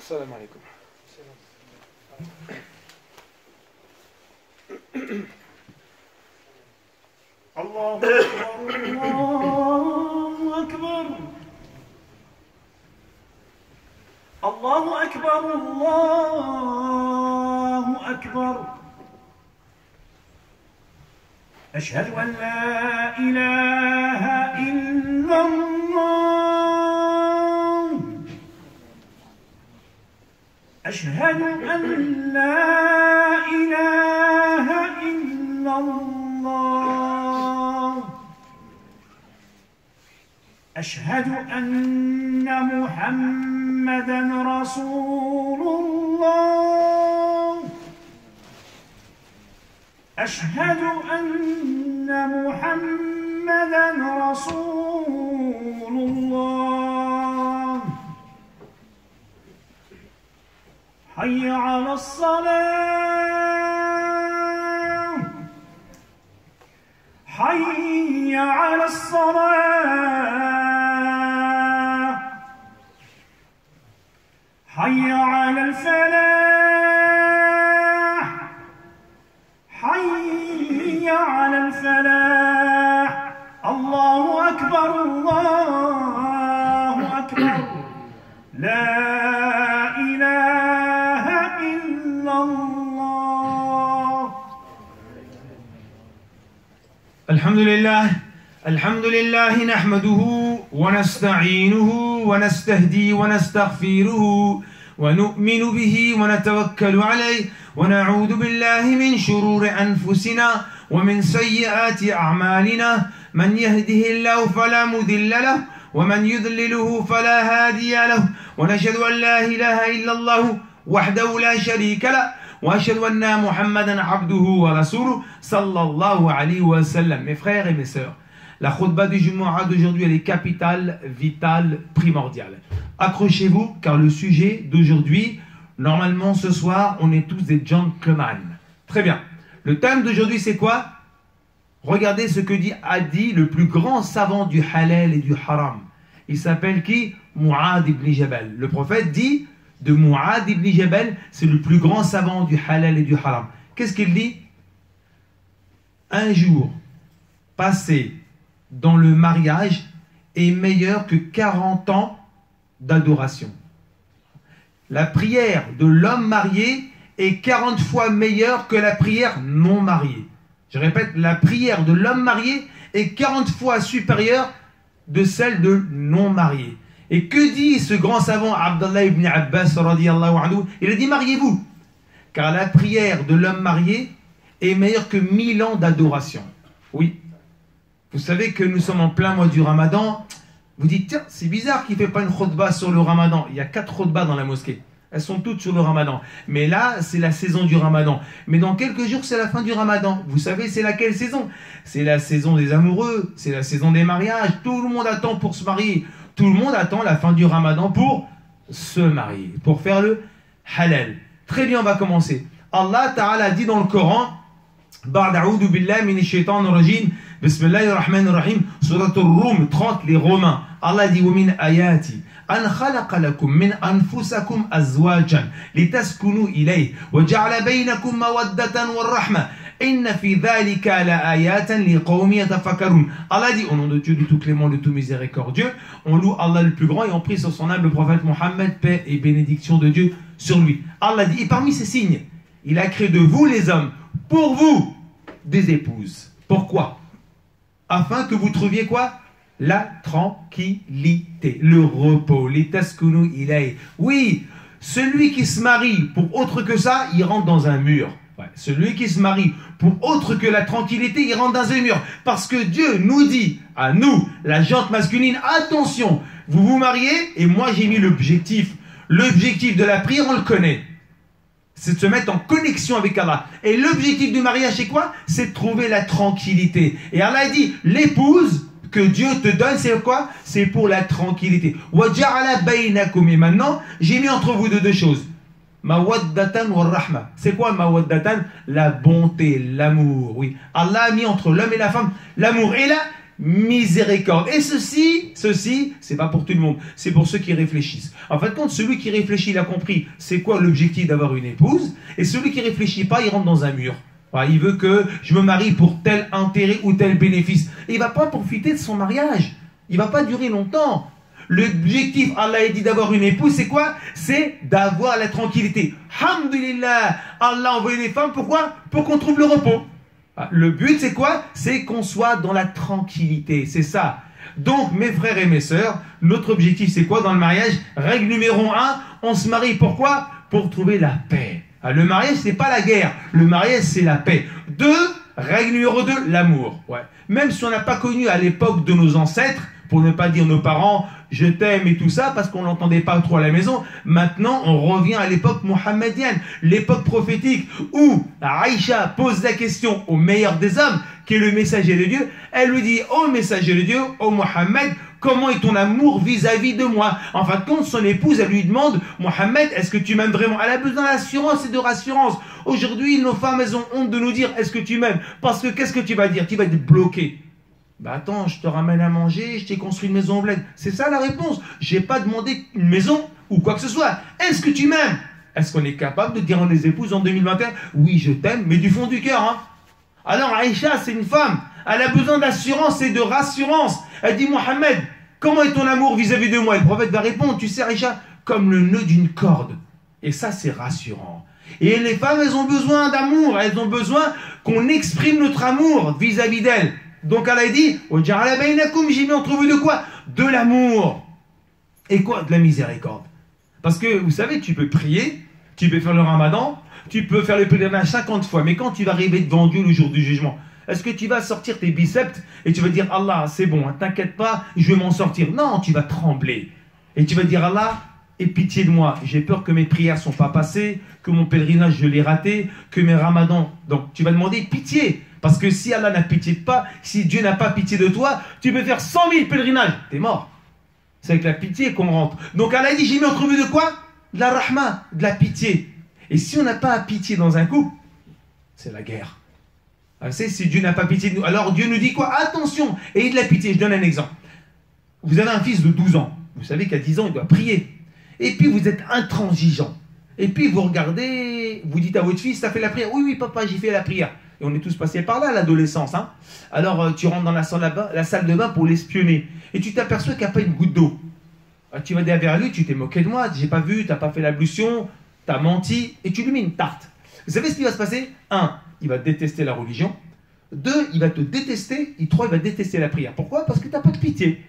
السلام عليكم. الله أكبر الله أكبر الله أكبر الله أكبر أشهد أن لا إله إلا الله أشهد أن لا إله إلا الله أشهد أن محمدًا رسول الله أشهد أن محمدًا رسول الله حي على الصلاة حي على الصلاة حي على الفلاح حي على الفلاح الله أكبر الله أكبر لا إله إلا الله الحمد لله نحمده ونستعينه ونستهدي ونستغفره ونؤمن به ونتوكل عليه ونعوذ بالله من شرور أنفسنا ومن سيئات أعمالنا من يهده الله فلا مضل له ومن يضلله فلا هادي له ونشهد أن لا إله إلا الله وحده لا شريك له وأشهد أن محمدا عبده ورسوله صلى الله عليه وسلم. Mes frères et mes sœurs, la khutbah du Jumu'ah d'aujourd'hui elle est capitale, vitale, primordiale. Accrochez-vous car le sujet d'aujourd'hui, normalement ce soir, on est tous des gentlemen. Très bien. Le thème d'aujourd'hui c'est quoi? Regardez ce que a dit le plus grand savant du halal et du haram. Il s'appelle qui? Mu'adh ibn Jabal. Le prophète dit de Mu'adh ibn Jabal, c'est le plus grand savant du halal et du haram. Qu'est-ce qu'il dit? Un jour passé dans le mariage est meilleur que 40 ans d'adoration. La prière de l'homme marié est 40 fois meilleure que la prière non mariée. Je répète, la prière de l'homme marié est 40 fois supérieure de celle de non marié. Et que dit ce grand savant Abdallah ibn Abbas radiyallahu anhu? Il a dit mariez-vous, car la prière de l'homme marié est meilleure que 1000 ans d'adoration. Oui, vous savez que nous sommes en plein mois du Ramadan. Vous dites, tiens, c'est bizarre qu'il ne fait pas une khutbah sur le Ramadan. Il y a 4 khutbahs dans la mosquée. Elles sont toutes sur le Ramadan. Mais là, c'est la saison du Ramadan. Mais dans quelques jours, c'est la fin du Ramadan. Vous savez, c'est laquelle saison? C'est la saison des amoureux. C'est la saison des mariages. Tout le monde attend pour se marier. Tout le monde attend la fin du Ramadan pour se marier, pour faire le halal. Très bien, on va commencer. Allah Ta'ala dit dans le Coran, Ba'd a'oudhu billahi minash shaitanir rajim, bismillahir rahmanir rahim, surat ar-Rum 30, les Romains. Allah dit, wa min ayati أن خلق لكم من أنفسكم أزواجا لتسكنوا إليه وجعل بينكم مودة والرحمة إن في ذلك لآيات لقوم يتفكرون. Allah dit, au nom de Dieu, de tout clément, de tout miséricordieux, on loue Allah le plus grand et on prie sur son humble prophète Mohammed, paix et bénédiction de Dieu sur lui. Allah dit, et parmi ces signes, il a créé de vous les hommes, pour vous, des épouses. Pourquoi? Afin que vous trouviez quoi? La tranquillité, le repos, les taskunu ilay. Oui, celui qui se marie pour autre que ça, il rentre dans un mur. Ouais, celui qui se marie pour autre que la tranquillité, il rentre dans un mur. Parce que Dieu nous dit, à nous, la gente masculine, attention, vous vous mariez, et moi j'ai mis l'objectif. L'objectif de la prière, on le connaît. C'est de se mettre en connexion avec Allah. Et l'objectif du mariage, c'est quoi? C'est de trouver la tranquillité. Et Allah dit, l'épouse que Dieu te donne, c'est quoi? C'est pour la tranquillité. Et maintenant, j'ai mis entre vous deux choses. Mawaddatan wa rahma. C'est quoi mawaddatan? La bonté, l'amour. Oui. Allah a mis entre l'homme et la femme l'amour. Et là, miséricorde. Et ceci, c'est pas pour tout le monde, c'est pour ceux qui réfléchissent. En fin de compte, celui qui réfléchit, il a compris c'est quoi l'objectif d'avoir une épouse, et celui qui réfléchit pas, il rentre dans un mur. Voilà, il veut que je me marie pour tel intérêt ou tel bénéfice. Et il va pas profiter de son mariage. Il va pas durer longtemps. L'objectif, Allah a dit d'avoir une épouse, c'est quoi? C'est d'avoir la tranquillité. Alhamdulillah, Allah a envoyé les femmes, pourquoi? Pour qu'on trouve le repos. Le but, c'est quoi? C'est qu'on soit dans la tranquillité, c'est ça. Donc, mes frères et mes sœurs, notre objectif, c'est quoi dans le mariage? Règle numéro 1, on se marie, pourquoi? Pour trouver la paix. Le mariage, c'est pas la guerre. Le mariage, c'est la paix. 2, règle numéro 2, l'amour. Ouais. Même si on n'a pas connu à l'époque de nos ancêtres, pour ne pas dire nos parents, je t'aime et tout ça, parce qu'on n'entendait pas trop à la maison. Maintenant, on revient à l'époque mohammedienne, l'époque prophétique, où Aïcha pose la question au meilleur des hommes, qui est le messager de Dieu. Elle lui dit, ô messager de Dieu, ô Mohammed, comment est ton amour vis-à-vis de moi? En fin de compte, son épouse, elle lui demande, Mohammed, est-ce que tu m'aimes vraiment? Elle a besoin d'assurance et de rassurance. Aujourd'hui, nos femmes, elles ont honte de nous dire, est-ce que tu m'aimes? Parce que qu'est-ce que tu vas dire? Tu vas être bloqué. Bah attends, je te ramène à manger, je t'ai construit une maison en bled. C'est ça la réponse. J'ai pas demandé une maison ou quoi que ce soit. Est-ce que tu m'aimes? Est-ce qu'on est capable de dire à nos épouses en 2021, oui, je t'aime, mais du fond du cœur, hein? Alors Aïcha, c'est une femme. Elle a besoin d'assurance et de rassurance. Elle dit, Mohammed, comment est ton amour vis-à-vis de moi? Et le prophète va répondre, tu sais Aïcha, comme le nœud d'une corde. Et ça, c'est rassurant. Et les femmes, elles ont besoin d'amour. Elles ont besoin qu'on exprime notre amour vis-à-vis d'elles. Donc Allah dit, j'ai mis entre vous de quoi? De l'amour. Et quoi? De la miséricorde. Parce que vous savez, tu peux prier, tu peux faire le ramadan, tu peux faire le pèlerinage 50 fois, mais quand tu vas arriver devant Dieu le jour du jugement, est-ce que tu vas sortir tes biceps et tu vas dire, Allah, c'est bon, hein, t'inquiète pas, je vais m'en sortir? Non, tu vas trembler. Et tu vas dire, Allah, aie pitié de moi, j'ai peur que mes prières ne sont pas passées, que mon pèlerinage je l'ai raté, que mes ramadans. Donc tu vas demander pitié. Parce que si Allah n'a pitié de pas, si Dieu n'a pas pitié de toi, tu peux faire 100 000 pèlerinages, t'es mort. C'est avec la pitié qu'on rentre. Donc Allah dit, j'ai mis entre vous de quoi? De la rahma, de la pitié. Et si on n'a pas pitié dans un couple, c'est la guerre. Alors, si Dieu n'a pas pitié de nous, alors Dieu nous dit quoi? Attention, ayez de la pitié. Je donne un exemple. Vous avez un fils de 12 ans. Vous savez qu'à 10 ans, il doit prier. Et puis vous êtes intransigeant. Et puis vous regardez, vous dites à votre fils, t'as fait la prière? Oui, oui, papa, j'ai fait la prière. Et on est tous passés par là, l'adolescence. Hein. Alors, tu rentres dans la salle de bain pour l'espionner. Et tu t'aperçois qu'il n'y a pas une goutte d'eau. Tu vas derrière lui, tu t'es moqué de moi, j'ai pas vu, tu n'as pas fait l'ablution, tu as menti, et tu lui mets une tarte. Vous savez ce qui va se passer? 1, il va détester la religion. 2, il va te détester. Et 3, il va détester la prière. Pourquoi? Parce que tu n'as pas de pitié.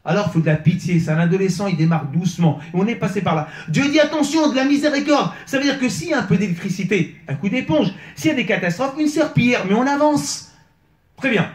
Alors, il faut de la pitié. C'est un adolescent, il démarre doucement. Et on est passé par là. Dieu dit attention, de la miséricorde. Ça veut dire que s'il y a un peu d'électricité, un coup d'éponge, s'il y a des catastrophes, une serpillière, mais on avance. Très bien.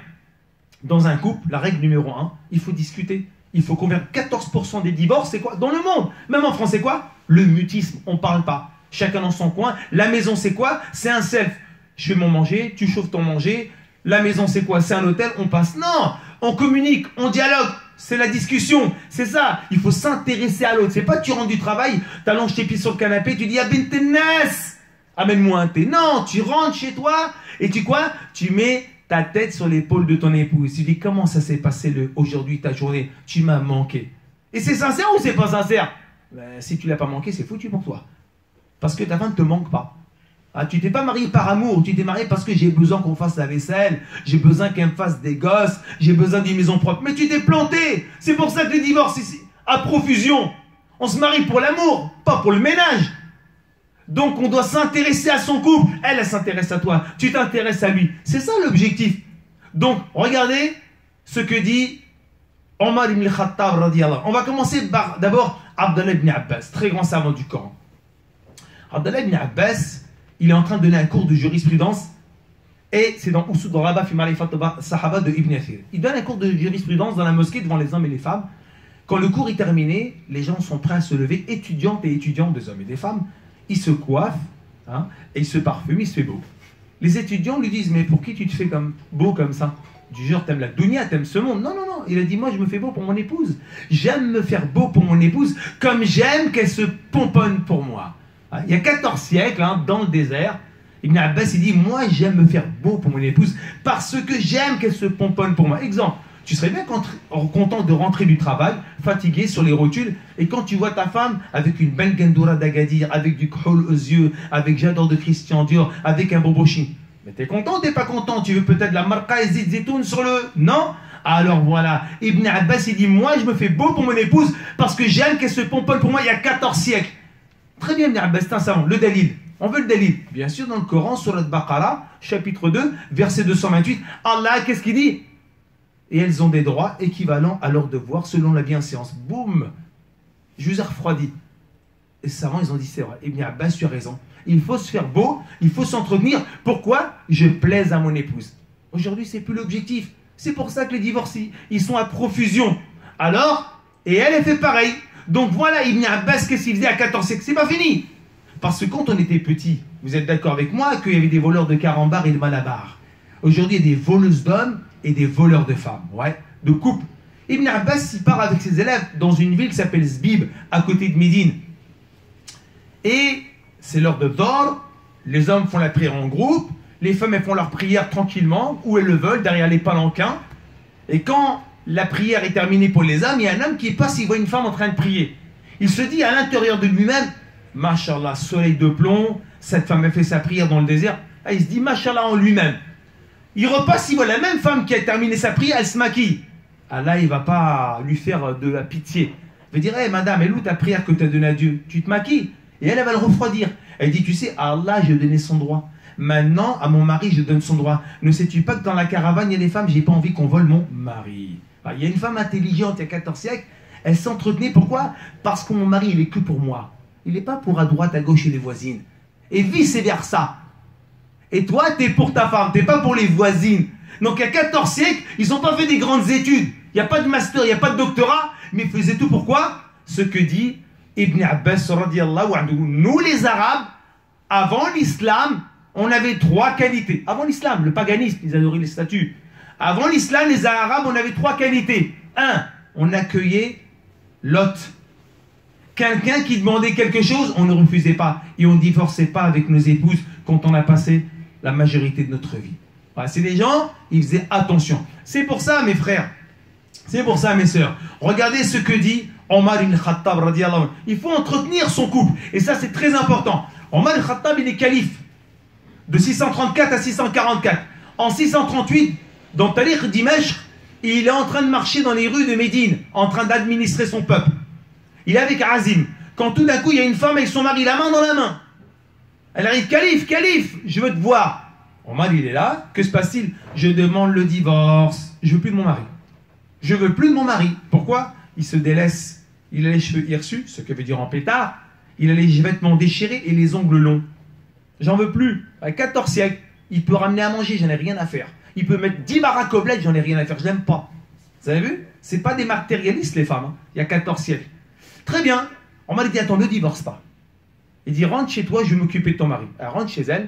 Dans un couple, la règle numéro 1, il faut discuter. Il faut convaincre 14% des divorces, c'est quoi? Dans le monde. Même en France, c'est quoi? Le mutisme. On ne parle pas. Chacun dans son coin. La maison, c'est quoi? C'est un self. Je fais mon manger, tu chauffes ton manger. La maison, c'est quoi? C'est un hôtel, on passe. Non, on communique, on dialogue. C'est la discussion, c'est ça. Il faut s'intéresser à l'autre. C'est pas tu rentres du travail, t'allonges tes pieds sur le canapé, tu dis « Ah ben tennis, amène-moi un thé ». Non, tu rentres chez toi et tu quoi? Tu mets ta tête sur l'épaule de ton épouse. Tu dis « Comment ça s'est passé aujourd'hui ta journée? Tu m'as manqué ». Et c'est sincère ou c'est pas sincère? Ben, si tu l'as pas manqué, c'est foutu pour toi. Parce que ta femme ne te manque pas. Ah, tu t'es pas marié par amour, tu t'es marié parce que j'ai besoin qu'on fasse la vaisselle, j'ai besoin qu'elle me fasse des gosses, j'ai besoin d'une maison propre. Mais tu t'es planté. C'est pour ça que les divorces ici, à profusion. On se marie pour l'amour, pas pour le ménage. Donc on doit s'intéresser à son couple. Elle s'intéresse à toi, tu t'intéresses à lui. C'est ça l'objectif. Donc regardez ce que dit Omar ibn al-Khattab radiyallahu. On va commencer par d'abord Abdallah ibn Abbas, très grand savant du Coran. Abdallah ibn Abbas, il est en train de donner un cours de jurisprudence et c'est dans Usud al-Rabah fi Ma'rifat Sahaba de Ibn Athir. Il donne un cours de jurisprudence dans la mosquée devant les hommes et les femmes. Quand le cours est terminé, les gens sont prêts à se lever, étudiantes et étudiants, des hommes et des femmes. Ils se coiffent hein, et ils se parfument, ils se font beau. Les étudiants lui disent, mais pour qui tu te fais beau comme ça? Du genre, t'aimes la dunya, t'aimes ce monde. Non, non, non. Il a dit, moi je me fais beau pour mon épouse. J'aime me faire beau pour mon épouse comme j'aime qu'elle se pomponne pour moi. Il y a 14 siècles, hein, dans le désert, Ibn Abbas il dit, moi j'aime me faire beau pour mon épouse parce que j'aime qu'elle se pomponne pour moi. Exemple, Tu serais bien content de rentrer du travail, fatigué sur les rotules, et quand tu vois ta femme avec une belle gandoura d'Agadir, avec du khoul aux yeux, avec J'adore de Christian Dior, avec un bobochine. Mais t'es content, t'es pas content, tu veux peut-être la marqa et zitoun sur le... Non? Alors voilà, Ibn Abbas il dit, moi je me fais beau pour mon épouse parce que j'aime qu'elle se pomponne pour moi il y a 14 siècles. Très bien Ibn Abbas, c'est un savant, le dalil. On veut le dalil. Bien sûr, dans le Coran, Surat Baqara, chapitre 2, verset 228, Allah, qu'est-ce qu'il dit? Et elles ont des droits équivalents à leurs devoirs selon la bienséance. Boum! Je vous ai refroidi. Et les savants, ils ont dit, c'est vrai. Ibn Abbas, tu as raison. Il faut se faire beau, il faut s'entretenir. Pourquoi? Je plaise à mon épouse. Aujourd'hui, c'est plus l'objectif. C'est pour ça que les divorcés, ils sont à profusion. Alors, et elle fait pareil. Donc voilà, Ibn Abbas, qu'est-ce qu'il faisait à 14 siècles? C'est pas fini. Parce que quand on était petit, vous êtes d'accord avec moi qu'il y avait des voleurs de carambars et de malabars. Aujourd'hui, il y a des voleuses d'hommes et des voleurs de femmes, ouais, de couple. Ibn Abbas, il part avec ses élèves dans une ville qui s'appelle Zbib, à côté de Médine. Et c'est l'heure de Dor, les hommes font la prière en groupe, les femmes elles font leur prière tranquillement, où elles le veulent, derrière les palanquins. Et quand la prière est terminée pour les hommes, il y a un homme qui passe, il voit une femme en train de prier. Il se dit à l'intérieur de lui-même, Mashallah, soleil de plomb, cette femme a fait sa prière dans le désert. Ah, il se dit Mashallah en lui-même. Il repasse, il voit la même femme qui a terminé sa prière, elle se maquille. Ah là, il ne va pas lui faire de la pitié. Il va dire, hey, madame, elle est où ta prière que tu as donnée à Dieu? Tu te maquilles. Et elle va le refroidir. Elle dit, tu sais, à Allah, je donnais son droit. Maintenant, à mon mari, je donne son droit. Ne sais-tu pas que dans la caravane, il y a des femmes, j'ai pas envie qu'on vole mon mari. Alors, il y a une femme intelligente, il y a 14 siècles, elle s'entretenait, pourquoi? Parce que mon mari, il est que pour moi. Il n'est pas pour à droite, à gauche et les voisines. Et vice-versa. Et toi, tu es pour ta femme, tu n'es pas pour les voisines. Donc, il y a 14 siècles, ils n'ont pas fait des grandes études. Il n'y a pas de master, il n'y a pas de doctorat, mais ils faisaient tout pourquoi? Ce que dit Ibn Abbas, radiallahu anhu. Nous, les Arabes, avant l'islam, on avait 3 qualités. Avant l'islam, le paganisme, ils adoraient les statues. Avant l'islam, les Arabes, on avait 3 qualités. 1, on accueillait l'hôte. Quelqu'un qui demandait quelque chose, on ne refusait pas. Et on ne divorçait pas avec nos épouses quand on a passé la majorité de notre vie. Voilà, c'est des gens, ils faisaient attention. C'est pour ça, mes frères, c'est pour ça, mes sœurs. Regardez ce que dit Omar ibn Khattab, radiallahu anhu. Il faut entretenir son couple. Et ça, c'est très important. Omar ibn Khattab, il est calife. De 634 à 644. En 638, dans Tariq Dimashq, il est en train de marcher dans les rues de Médine, en train d'administrer son peuple. Il est avec Azim. Quand tout d'un coup, il y a une femme avec son mari, la main dans la main. Elle arrive, calife, je veux te voir. Omar, il est là. Que se passe-t-il? Je demande le divorce. Je veux plus de mon mari. Je veux plus de mon mari. Pourquoi? Il se délaisse. Il a les cheveux hirsus, ce que veut dire en pétard. Il a les vêtements déchirés et les ongles longs. J'en veux plus. À 14 siècles, il peut ramener à manger, j'en ai rien à faire. Il peut mettre 10 baraques au bled, j'en ai rien à faire. Je l'aime pas. Vous avez vu? C'est pas des matérialistes, les femmes. Hein. Il y a 14 siècles. Très bien. On m'a dit, attends, ne divorce pas. Il dit, rentre chez toi, je vais m'occuper de ton mari. Elle rentre chez elle.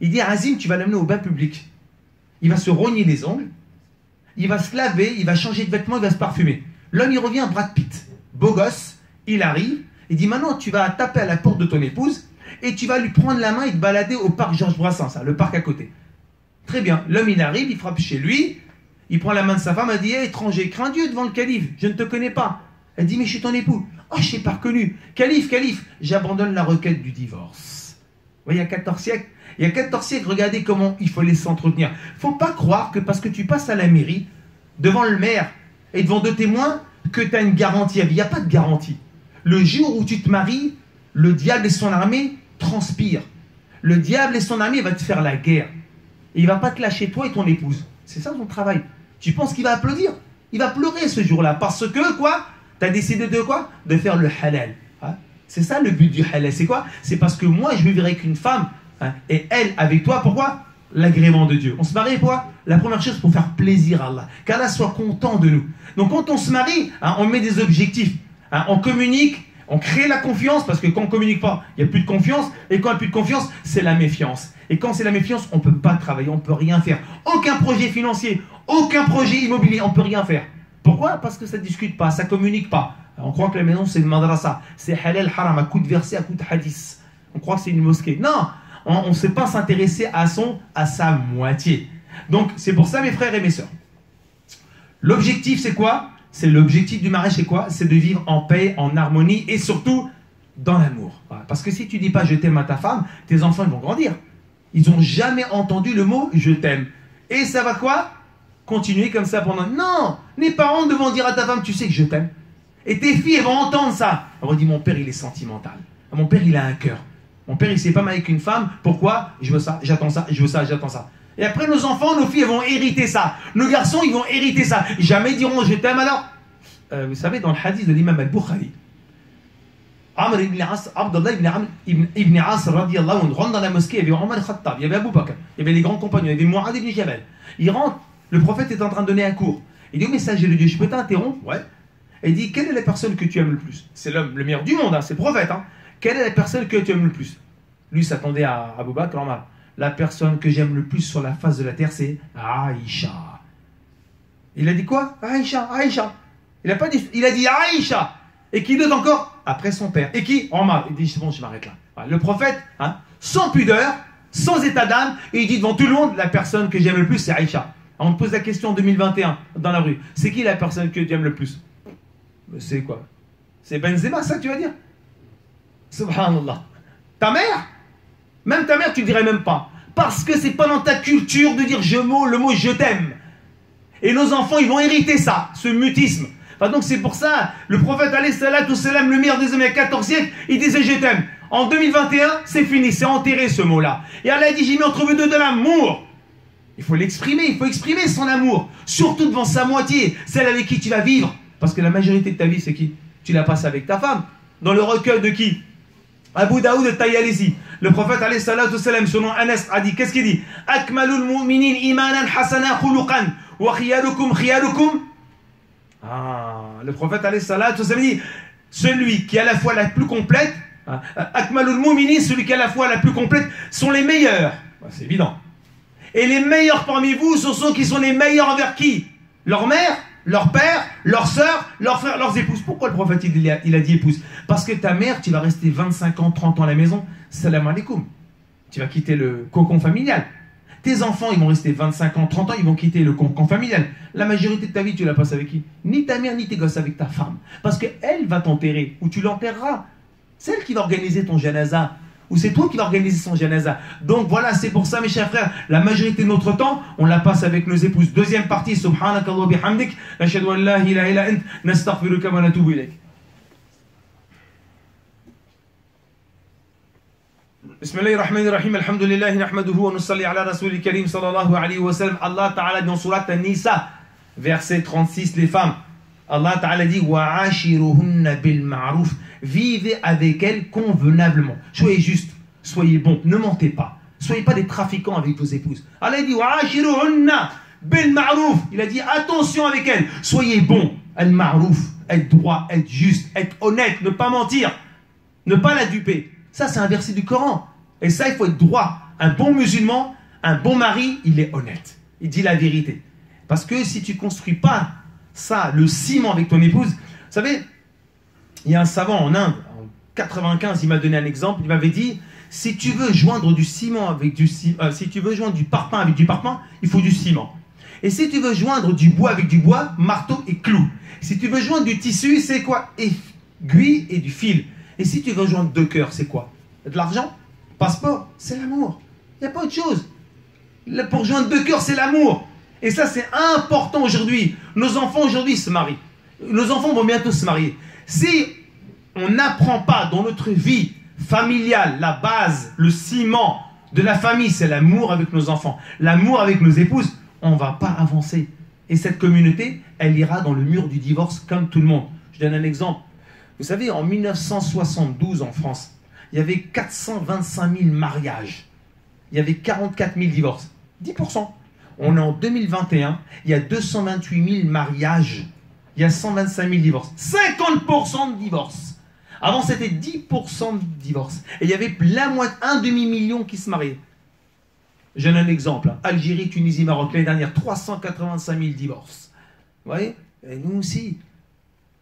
Il dit, Azim, tu vas l'amener au bain public. Il va se rogner les ongles. Il va se laver, il va changer de vêtements, il va se parfumer. L'homme, il revient à Brad Pitt. Beau gosse, il arrive. Il dit, maintenant, tu vas taper à la porte de ton épouse et tu vas lui prendre la main et te balader au parc Georges Brassens, le parc à côté. Très bien. L'homme, il arrive, il frappe chez lui. Il prend la main de sa femme, elle dit, hé, étranger, crains Dieu devant le calife, je ne te connais pas. Elle dit, mais je suis ton époux. Oh, je t'ai pas reconnu. Calife, j'abandonne la requête du divorce. Vous voyez, il y a 14 siècles. Il y a 14 siècles, regardez comment il faut les s'entretenir. Il ne faut pas croire que parce que tu passes à la mairie, devant le maire et devant 2 témoins, que tu as une garantie à vie. Il n'y a pas de garantie. Le jour où tu te maries, le diable et son armée transpirent. Le diable et son armée va te faire la guerre. Et il ne va pas te lâcher toi et ton épouse. C'est ça ton travail. Tu penses qu'il va applaudir? Il va pleurer ce jour-là. Parce que, quoi? Tu as décidé de quoi? De faire le halal. Hein? C'est ça le but du halal. C'est quoi? C'est parce que moi, je vivrai avec une femme, hein, et elle avec toi. Pourquoi? L'agrément de Dieu. On se marie pourquoi? La première chose, pour faire plaisir à Allah. Qu'Allah soit content de nous. Donc quand on se marie, hein, on met des objectifs. Hein, on communique, on crée la confiance, parce que quand on ne communique pas, il n'y a plus de confiance. Et quand il n'y a plus de confiance, c'est la méfiance. Et quand c'est la méfiance, on ne peut pas travailler, on ne peut rien faire. Aucun projet financier, aucun projet immobilier, on ne peut rien faire. Pourquoi? Parce que ça ne discute pas, ça ne communique pas. On croit que la maison, c'est une madrasa. C'est halal, haram, à coup de verset, à coup de hadith. On croit que c'est une mosquée. Non, on ne sait pas s'intéresser à sa moitié. Donc, c'est pour ça, mes frères et mes sœurs. L'objectif, c'est quoi? C'est l'objectif du mariage, c'est quoi? C'est de vivre en paix, en harmonie et surtout dans l'amour. Voilà. Parce que si tu dis pas je t'aime à ta femme, tes enfants ils vont grandir. Ils n'ont jamais entendu le mot je t'aime. Et ça va quoi? Continuer comme ça pendant... Non, les parents devront dire à ta femme tu sais que je t'aime. Et tes filles elles vont entendre ça. On va dire mon père il est sentimental. Mon père il a un cœur. Mon père il sait pas mal avec une femme. Pourquoi? Je veux ça, j'attends ça, je veux ça, j'attends ça. Et après nos enfants, nos filles elles vont hériter ça. Nos garçons ils vont hériter ça. Jamais ils diront je t'aime alors. Vous savez dans le hadith de l'imam al-Bukhari, Amr ibn As, Abdullah ibn As radiallahu anhu rentre dans la mosquée, il y avait Omar al-Khattab, il y avait Abu Bakr, il y avait les grands compagnons, il y avait Mu'adh ibn Jabal. Il rentre, le prophète est en train de donner un cours. Il dit au messager de Dieu, je peux t'interrompre? Ouais. Et il dit, quelle est la personne que tu aimes le plus? C'est l'homme le meilleur du monde, hein, c'est le prophète. Hein. Quelle est la personne que tu aimes le plus? Lui s'attendait à Abu Bakr, Omar. La personne que j'aime le plus sur la face de la terre, c'est Aïcha. Il a dit quoi? Aïcha, Aïcha. Il a pas dit, il a dit Aïcha. Et qui d'autre encore? Après son père. Et qui? Omar. Il dit, c'est bon, je m'arrête là. Voilà. Le prophète, hein, sans pudeur, sans état d'âme, et il dit devant tout le monde, la personne que j'aime le plus, c'est Aïcha. On te pose la question en 2021, dans la rue. C'est qui la personne que tu aimes le plus? C'est quoi? C'est Benzema, ça que tu vas dire? Subhanallah. Ta mère? Même ta mère, tu ne dirais même pas. Parce que c'est pas dans ta culture de dire le mot je t'aime. Et nos enfants, ils vont hériter ça, ce mutisme. Enfin, donc c'est pour ça, le prophète alayhi salatu wassalam, le meilleur des hommes, il y a 14 siècles, il disait je t'aime. En 2021, c'est fini, c'est enterré ce mot-là. Et Allah dit, j'ai mis entre vous deux de l'amour. Il faut l'exprimer, il faut exprimer son amour. Surtout devant sa moitié, celle avec qui tu vas vivre. Parce que la majorité de ta vie, c'est qui? Tu la passes avec ta femme. Dans le recueil de qui? Abu Daoud al-Tayalisi. Le prophète alayhi salatu wassalam, son nom Anas, a dit, qu'est-ce qu'il dit? Akmalul mu'minin imanan hasana khuluqan wa khiyalukum khiyalukum. Le prophète alayhi salatu wassalam dit, celui qui a la foi la plus complète, Akmalul mu'minin, celui qui a la foi la plus complète, sont les meilleurs. C'est évident. Et les meilleurs parmi vous, ce sont qui sont les meilleurs envers qui? Leur mère, leur père, leur soeur, leurs frères, leurs épouses. Pourquoi le prophète il a dit épouse? Parce que ta mère, tu vas rester 25 ans, 30 ans à la maison. Salam alaikum. Tu vas quitter le cocon familial. Tes enfants, ils vont rester 25 ans, 30 ans, ils vont quitter le cocon familial. La majorité de ta vie, tu la passes avec qui? Ni ta mère, ni tes gosses, avec ta femme. Parce qu'elle va t'enterrer, ou tu l'enterreras. C'est elle qui va organiser ton janaza. Ou c'est toi qui vas organiser son janaza. Donc voilà, c'est pour ça mes chers frères, la majorité de notre temps, on la passe avec nos épouses. Deuxième partie, subhanakallah bihamdik, nashhadu an la ilaha illa ant, nastaghfiruka wa natubu ilayk. Bismillahirrahmanirrahim, alhamdulillah, nahmaduhu wa nusalli ala rasulil karim sallallahu alayhi wa sallam. Allah ta'ala dans surat An-Nisa, verset 36, les femmes. Allah Ta'ala dit wa'ashiruhunna bil ma'ruf, vivez avec elles convenablement. Soyez juste, soyez bons, ne mentez pas. Soyez pas des trafiquants avec vos épouses. Allah dit wa'ashiruhunna bil ma'ruf. Il a dit attention avec elles, soyez bons. Al ma'ruf, être droit, être juste, être honnête, ne pas mentir, ne pas la duper. Ça c'est un verset du Coran. Et ça il faut être droit. Un bon musulman, un bon mari, il est honnête. Il dit la vérité. Parce que si tu construis pas ça, le ciment avec ton épouse. Vous savez, il y a un savant en Inde, en 95, il m'a donné un exemple. Il m'avait dit, si tu veux joindre du ciment avec du ciment, si tu veux joindre du parpaing avec du parpaing, il faut du ciment. Et si tu veux joindre du bois avec du bois, marteau et clou. Si tu veux joindre du tissu, c'est quoi? Aiguille et du fil. Et si tu veux joindre deux cœurs, c'est quoi? De l'argent? Passeport? C'est l'amour. Il n'y a pas autre chose. Pour joindre deux cœurs, c'est l'amour. Et ça, c'est important aujourd'hui. Nos enfants aujourd'hui se marient. Nos enfants vont bientôt se marier. Si on n'apprend pas dans notre vie familiale, la base, le ciment de la famille, c'est l'amour avec nos enfants, l'amour avec nos épouses, on ne va pas avancer. Et cette communauté, elle ira dans le mur du divorce comme tout le monde. Je donne un exemple. Vous savez, en 1972 en France, il y avait 425 000 mariages. Il y avait 44 000 divorces. 10%. On est en 2021, il y a 228 000 mariages, il y a 125 000 divorces. 50% de divorces. Avant, c'était 10% de divorces. Et il y avait un demi-million qui se mariaient. Je donne un exemple. Algérie, Tunisie, Maroc, l'année dernière, 385 000 divorces. Vous voyez? Et nous aussi.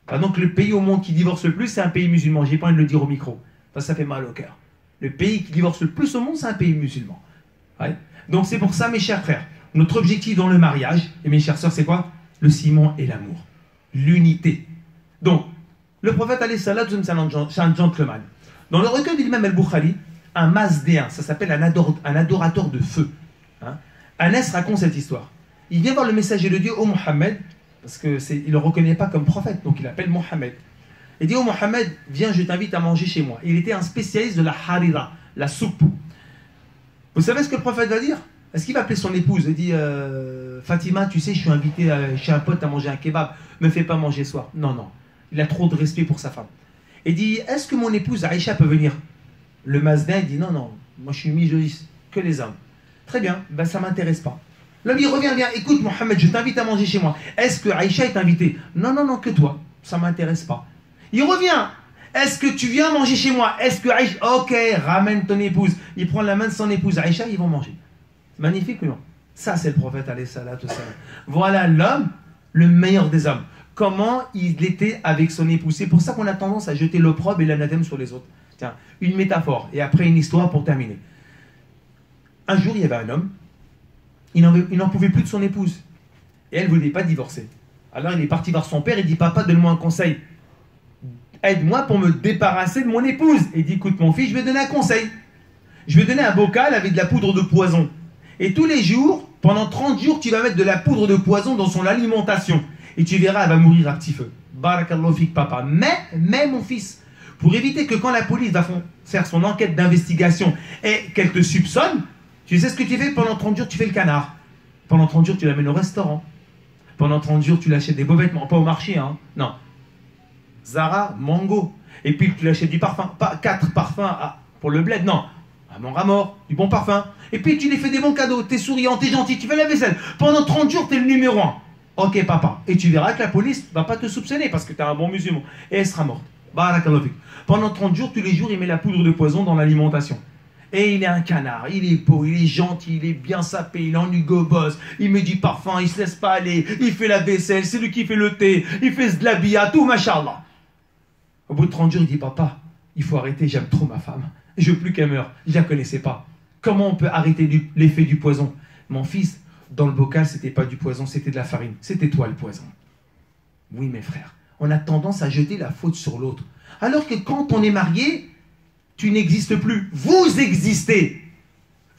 Enfin, donc le pays au monde qui divorce le plus, c'est un pays musulman. J'ai pas envie de le dire au micro. Ça fait mal au cœur. Le pays qui divorce le plus au monde, c'est un pays musulman. Ouais. Donc c'est pour ça, mes chers frères, notre objectif dans le mariage, et mes chères sœurs, c'est quoi? le ciment et l'amour. L'unité. Donc, le prophète alayhi salam, c'est un gentleman. Dans le recueil de l'imam al-Bukhari, un Mazdéen, ça s'appelle un adorateur de feu. Hein? Anas raconte cette histoire. Il vient voir le messager de Dieu, ô Mohammed, parce qu'il ne le reconnaît pas comme prophète, donc il appelle Mohammed. Il dit, ô Mohammed, viens, je t'invite à manger chez moi. Il était un spécialiste de la harira, la soupe. Vous savez ce que le prophète va dire? Est-ce qu'il va appeler son épouse? Il dit, Fatima, tu sais, je suis invité chez un pote à manger un kebab, me fais pas manger ce soir. Non, non, il a trop de respect pour sa femme. Il dit, est-ce que mon épouse Aïcha peut venir? Le Mazdin, il dit, non, non, moi je suis mijolis, que les hommes. Très bien, ben ça ne m'intéresse pas. L'homme, il revient, viens, écoute Mohammed, je t'invite à manger chez moi. Est-ce que Aïcha est invitée? Non, non, non, que toi, ça ne m'intéresse pas. Il revient, est-ce que tu viens manger chez moi? Est-ce que Aïcha, ok, ramène ton épouse. Il prend la main de son épouse Aïcha, ils vont manger. C'est magnifique ou non? Ça, c'est le prophète, alayhi salatu wassalam. Voilà l'homme, le meilleur des hommes. Comment il était avec son épouse. C'est pour ça qu'on a tendance à jeter l'opprobre et l'anathème sur les autres. Tiens, une métaphore, et après une histoire pour terminer. Un jour, il y avait un homme, il n'en pouvait plus de son épouse. Et elle ne voulait pas divorcer. Alors il est parti voir son père, il dit, papa, donne-moi un conseil. Aide-moi pour me débarrasser de mon épouse. Et il dit, écoute mon fils, je vais donner un conseil. Je vais donner un bocal avec de la poudre de poison. Et tous les jours, pendant 30 jours, tu vas mettre de la poudre de poison dans son alimentation. Et tu verras, elle va mourir à petit feu. Barakallahu fik, papa. Mais mon fils, pour éviter que quand la police va faire son enquête d'investigation et qu'elle te soupçonne, tu sais ce que tu fais? Pendant 30 jours, tu fais le canard. Pendant 30 jours, tu l'amènes au restaurant. Pendant 30 jours, tu l'achètes des beaux vêtements. Pas au marché, hein. Non. Zara, Mango. Et puis, tu l'achètes du parfum. Pas 4 parfums pour le bled, non. À mort à mort, du bon parfum. Et puis, tu les fais des bons cadeaux. T'es souriant, t'es gentil, tu fais la vaisselle. Pendant 30 jours, t'es le numéro 1. Ok, papa. Et tu verras que la police va pas te soupçonner parce que t'es un bon musulman. Et elle sera morte. Barakallahu fik. Pendant 30 jours, tous les jours, il met la poudre de poison dans l'alimentation. Et il est un canard, il est beau, il est gentil, il est bien sapé, il est en Hugo Boss, il met du parfum, il se laisse pas aller, il fait la vaisselle, c'est lui qui fait le thé, il fait de la bia, tout, machallah. Au bout de 30 jours, il dit, papa, il faut arrêter, j'aime trop ma femme. Je veux plus qu'elle meure, je la connaissais pas. Comment on peut arrêter l'effet du poison? Mon fils, dans le bocal, c'était pas du poison, c'était de la farine. C'était toi le poison. Oui, mes frères, on a tendance à jeter la faute sur l'autre. Alors que quand on est marié, tu n'existes plus. Vous existez.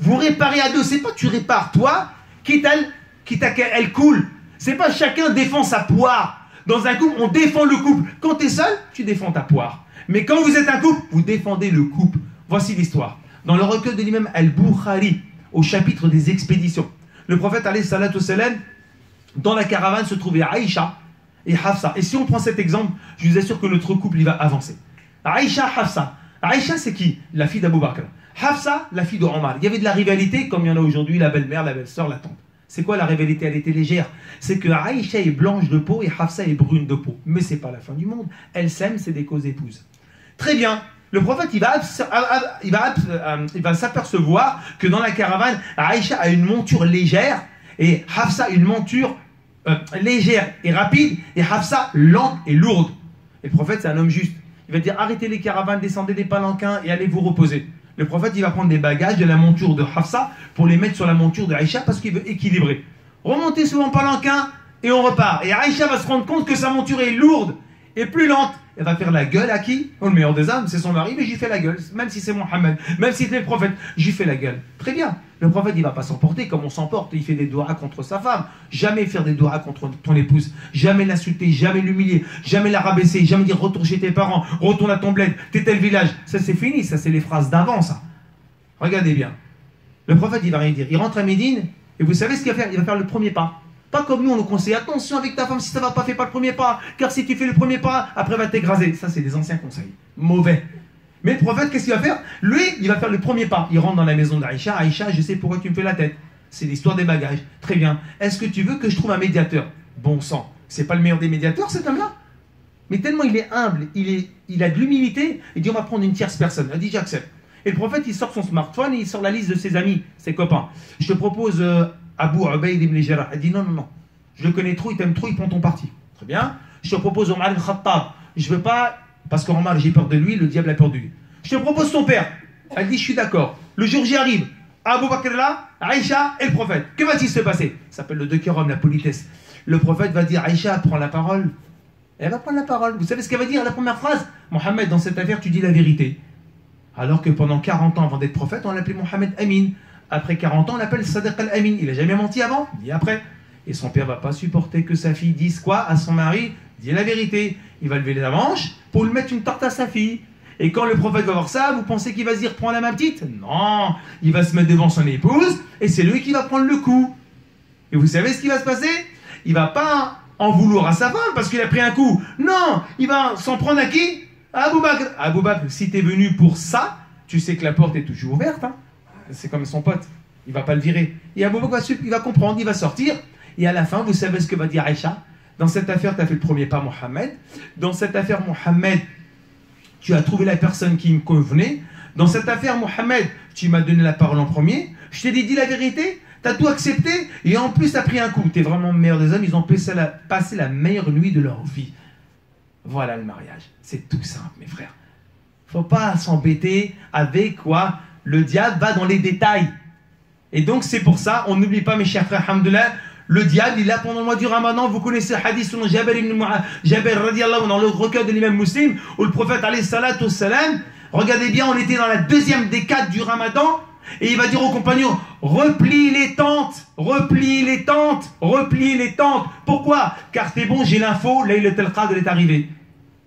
Vous réparez à deux. C'est pas tu répares toi, quitte à qu'elle coule. C'est pas chacun défend sa poire. Dans un couple, on défend le couple. Quand tu es seul, tu défends ta poire. Mais quand vous êtes un couple, vous défendez le couple. Voici l'histoire. Dans le recueil de l'imam al-Bukhari, au chapitre des expéditions, le prophète alayhi salatu wassalam, dans la caravane se trouvait Aïcha et Hafsa. Et si on prend cet exemple, je vous assure que notre couple il va avancer. Aïcha, Hafsa. Aïcha, c'est qui? La fille d'Abou Bakr. Hafsa, la fille de Omar. Il y avait de la rivalité, comme il y en a aujourd'hui, la belle-mère, la belle-sœur, la tante. C'est quoi la rivalité? Elle était légère. C'est que Aïcha est blanche de peau et Hafsa est brune de peau. Mais c'est pas la fin du monde. Elles s'aiment, c'est des causes épouses. Très bien. Le prophète, il va s'apercevoir que dans la caravane, Aïcha a une monture légère et Hafsa une monture légère et rapide et Hafsa lente et lourde. Et le prophète, c'est un homme juste. Il va dire, arrêtez les caravanes, descendez les palanquins et allez vous reposer. Le prophète, il va prendre des bagages de la monture de Hafsa pour les mettre sur la monture de Aïcha parce qu'il veut équilibrer. Remontez sur mon palanquin et on repart. Et Aïcha va se rendre compte que sa monture est lourde et plus lente. Elle va faire la gueule à qui? Le meilleur des hommes, c'est son mari, mais j'y fais la gueule. Même si c'est Mohammed, même si c'est le prophète, j'y fais la gueule. Très bien. Le prophète, il ne va pas s'emporter comme on s'emporte. Il fait des doigts contre sa femme. Jamais faire des doigts contre ton épouse. Jamais l'insulter, jamais l'humilier, jamais la rabaisser, jamais dire retourne chez tes parents, retourne à ton bled, t'es tel village. Ça, c'est fini. Ça, c'est les phrases d'avant, ça. Regardez bien. Le prophète, il va rien dire. Il rentre à Médine et vous savez ce qu'il va faire? Il va faire le premier pas. Pas comme nous, on nous conseille, attention avec ta femme, si ça ne va pas, fais pas le premier pas, car si tu fais le premier pas, après elle va t'écraser. Ça, c'est des anciens conseils. Mauvais. Mais le prophète, qu'est-ce qu'il va faire? Lui, il va faire le premier pas. Il rentre dans la maison d'Aïcha. Aïcha, je sais pourquoi tu me fais la tête. C'est l'histoire des bagages. Très bien. Est-ce que tu veux que je trouve un médiateur? Bon sang. C'est pas le meilleur des médiateurs, cet homme-là? Mais tellement il est humble, il a de l'humilité, il dit on va prendre une tierce personne. Elle dit j'accepte. Et le prophète, il sort son smartphone et il sort la liste de ses amis, ses copains. Je te propose Abu Ubayd ibn Jarrah. Elle dit non, non, non. Je le connais trop, il t'aime trop, il prend ton parti. Très bien. Je te propose Omar al-Khattab. Je veux pas, parce qu'Omar, j'ai peur de lui, le diable a peur de lui. Je te propose ton père. Elle dit je suis d'accord. Le jour j'y arrive. Abu Bakr là, Aïcha et le prophète. Que va-t-il se passer? Ça s'appelle le deux cœurs hommes, la politesse. le prophète va dire Aïcha, prends la parole. Elle va prendre la parole. Vous savez ce qu'elle va dire, la première phrase? Mohammed, dans cette affaire, tu dis la vérité. Alors que pendant 40 ans avant d'être prophète, on l'appelait Mohammed Amin. Après 40 ans, on l'appelle Sadiq al-Amin. Il n'a jamais menti avant, ni après. Et son père ne va pas supporter que sa fille dise quoi à son mari? Dis la vérité. Il va lever la manche pour lui mettre une tarte à sa fille. Et quand le prophète va voir ça, vous pensez qu'il va se dire prends-la ma petite? Non, il va se mettre devant son épouse et c'est lui qui va prendre le coup. Et vous savez ce qui va se passer? Il ne va pas en vouloir à sa femme parce qu'il a pris un coup. Non, il va s'en prendre à qui? À Abou Bakr. Abou Bakr, si tu es venu pour ça, tu sais que la porte est toujours ouverte. Hein. C'est comme son pote. Il ne va pas le virer. Et Abou Bakr, il va comprendre, il va sortir. Et à la fin, vous savez ce que va dire Aïcha? Dans cette affaire, tu as fait le premier pas, Mohammed. Dans cette affaire, Mohammed, tu as trouvé la personne qui me convenait. Dans cette affaire, Mohammed, tu m'as donné la parole en premier. Je t'ai dit, dis la vérité. Tu as tout accepté. Et en plus, tu as pris un coup. Tu es vraiment le meilleur des hommes. Ils ont passé la meilleure nuit de leur vie. Voilà le mariage. C'est tout simple, mes frères. Il ne faut pas s'embêter avec quoi le diable va dans les détails. Et donc, c'est pour ça, on n'oublie pas, mes chers frères, alhamdoulilah, le diable, il est là pendant le mois du Ramadan. Vous connaissez le hadith selon Jabir radiallahu dans le recueil de l'imam Muslim, où le prophète alayhi salatu wassalam, regardez bien, on était dans la deuxième décade du Ramadan, et il va dire aux compagnons, replie les tentes, replie les tentes, replie les tentes. Pourquoi? Car c'est bon, j'ai l'info, Laylatul Qadr est arrivé.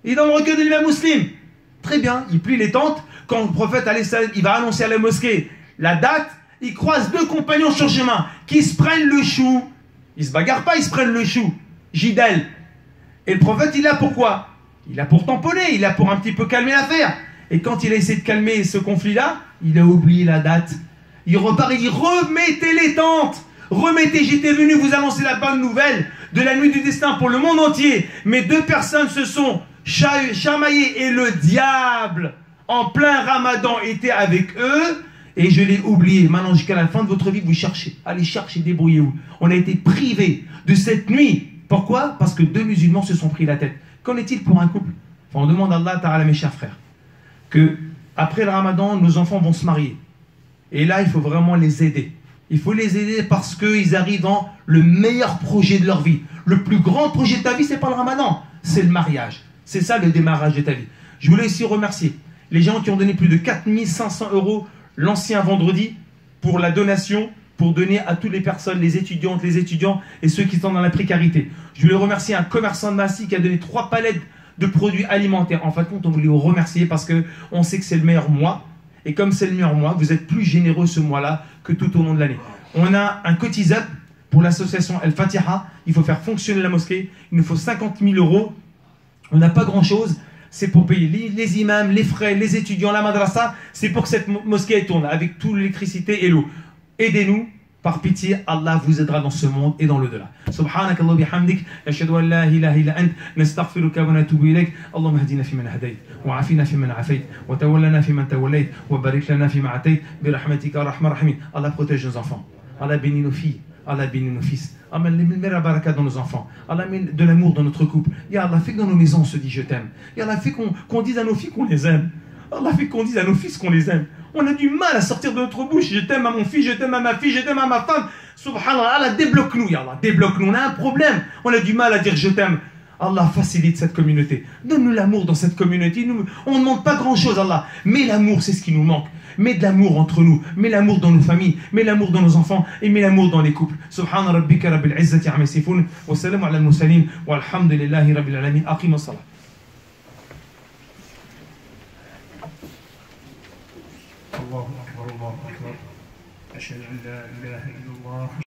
Et dans le recueil de l'imam Muslim, très bien, il plie les tentes. Quand le prophète alayhi salam, il va annoncer à la mosquée la date, il croise deux compagnons sur le chemin qui se prennent le chou. Ils se bagarrent pas, ils se prennent le chou. Jidal. Et le prophète, il est là pourquoi? Il est là pour tamponner, il est là pour un petit peu calmer l'affaire. Et quand il a essayé de calmer ce conflit-là, il a oublié la date. Il repart et dit, remettez les tentes. Remettez, j'étais venu vous annoncer la bonne nouvelle de la nuit du destin pour le monde entier. Mais deux personnes se sont chamaillées et le diable, en plein Ramadan, était avec eux. Et je l'ai oublié. Maintenant, jusqu'à la fin de votre vie, vous cherchez. Allez chercher, débrouillez-vous. On a été privés de cette nuit. Pourquoi? Parce que deux musulmans se sont pris la tête. Qu'en est-il pour un couple? Enfin, on demande à Allah Ta'ala, mes chers frères, que après le Ramadan, nos enfants vont se marier. Et là, il faut vraiment les aider. Il faut les aider parce qu'ils arrivent dans le meilleur projet de leur vie. Le plus grand projet de ta vie, c'est pas le Ramadan, c'est le mariage. C'est ça le démarrage de ta vie. Je voulais aussi remercier les gens qui ont donné plus de 4500 € l'ancien vendredi pour la donation, pour donner à toutes les personnes, les étudiantes, les étudiants et ceux qui sont dans la précarité. Je voulais remercier un commerçant de Massy qui a donné 3 palettes de produits alimentaires. En fin de compte, on voulait vous remercier parce qu'on sait que c'est le meilleur mois. Et comme c'est le meilleur mois, vous êtes plus généreux ce mois-là que tout au long de l'année. On a un cotisable pour l'association El Fatiha. Il faut faire fonctionner la mosquée. Il nous faut 50 000 €. On n'a pas grand-chose. C'est pour payer les imams, les frais, les étudiants, la madrasa. C'est pour que cette mosquée elle tourne avec toute l'électricité et l'eau. Aidez-nous. Par pitié, Allah vous aidera dans ce monde et dans l'au-delà. Subhanakallah bihamdik, ashhadu an la ilaha illa ant, nastaghfiruka wa natubu ilayk. Allahumma hadina fi man hadayt, wa afina fi man afayt, wa tawallana fi man tawallayt, wa barik lana fi ma atayt, bi rahmatika arhamar rahimin. Allah protège nos enfants. Allah bénit nos filles. Allah bénit nos fils. Allah met la baraka dans nos enfants. Allah met de l'amour dans notre couple. Ya Allah, fait que dans nos maisons on se dit je t'aime. Ya Allah, fait qu'on dise à nos filles qu'on les aime. Allah fait qu'on dise à nos fils qu'on les aime. On a du mal à sortir de notre bouche. Je t'aime à mon fils, je t'aime à ma fille, je t'aime à ma femme. Subhanallah, Allah, débloque-nous, ya Allah, débloque-nous. On a un problème. On a du mal à dire je t'aime. Allah, facilite cette communauté. Donne-nous l'amour dans cette communauté. On ne demande pas grand-chose, Allah. Mais l'amour, c'est ce qui nous manque. Mets de l'amour entre nous. Mets l'amour dans nos familles. Mets l'amour dans nos enfants. Et mets l'amour dans les couples. Subhana rabbika rabbil izzati amma yasifun. Wa salamu ala al-mursalin. Walhamdulillahi rabbil alamin. Aqim as-salat. الله أكبر الله أكبر أشهد أن لا إله إلا الله